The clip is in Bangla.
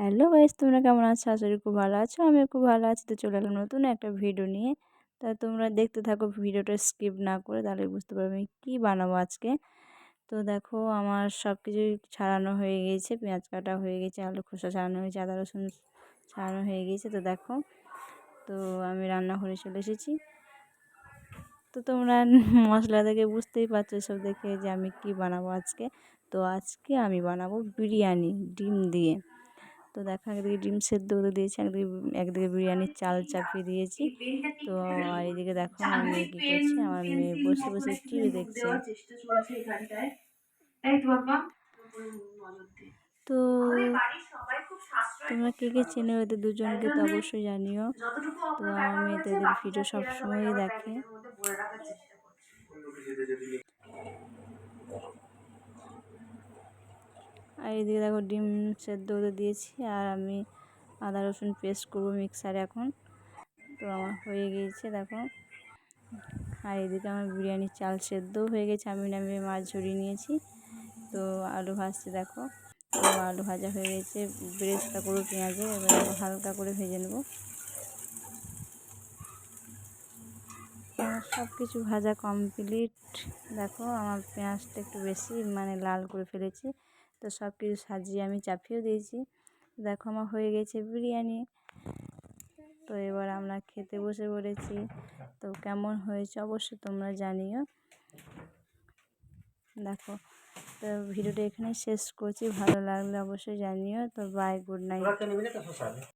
হ্যালো গাইস, তোমরা কেমন আছো? আশা করি খুব ভালো আছো। আমিও খুব ভালো আছি। তো চলে এলাম নতুন একটা ভিডিও নিয়ে। তা তোমরা দেখতে থাকো, ভিডিওটা স্কিপ না করে, তাহলে বুঝতে পারবে আমি কী বানাবো আজকে। তো দেখো, আমার সব কিছুই ছাড়ানো হয়ে গিয়েছে, পেঁয়াজ কাটা হয়ে গেছে, আলু খোসা ছাড়ানো হয়েছে, আদা রসুন ছাড়ানো হয়ে গিয়েছে। তো দেখো, তো আমি রান্নাঘরে চলে এসেছি। তো তোমরা মশলা দেখে বুঝতেই পারছো, সব দেখে, যে আমি কি বানাবো আজকে। তো আজকে আমি বানাবো বিরিয়ানি ডিম দিয়ে। তো দেখো, একদিকে ডিম সেদ্ধ করে দিয়েছি, একদিকে বিরিয়ানির চাল চাপিয়ে দিয়েছি। তো আর এদিকে দেখো, আমার মেয়ে কী করছে, আমার মেয়ে বসে বসে টিভি দেখছে। তো তোমরা কে কে চেনো এদের দুজনকে, তো অবশ্যই জানিও। তো আমার মেয়ে তো এদের ভিডিও সবসময়ই দেখে। আর এদিকে দেখো, ডিম সেদ্ধ হতে দিয়েছি, আর আমি আদা রসুন পেস্ট করবো মিক্সারে এখন। তো আমার হয়ে গিয়েছে দেখো। আর এদিকে আমার বিরিয়ানির চাল সেদ্ধও হয়ে গেছে, আমি নামিয়ে মাছ ঝরিয়ে নিয়েছি। তো আলু ভাজতে দেখো, তো আলু ভাজা হয়ে গেছে, বেরেস্তা করবো পেঁয়াজে, এবার হালকা করে ভেজে নেব। আমার সব কিছু ভাজা কমপ্লিট। দেখো, আমার পেঁয়াজটা একটু বেশি লাল করে ফেলেছি। তো সব কিছু সাজিয়ে আমি চাপিয়েও দিয়েছি। দেখো, আমার হয়ে গেছে বিরিয়ানি। তো এবার আমরা খেতে বসে পড়েছি। তো কেমন হয়েছে অবশ্যই তোমরা জানিও। দেখো, তো ভিডিওটা এখানে শেষ করছি, ভালো লাগলে অবশ্যই জানিও। তো বাই, গুড নাইট।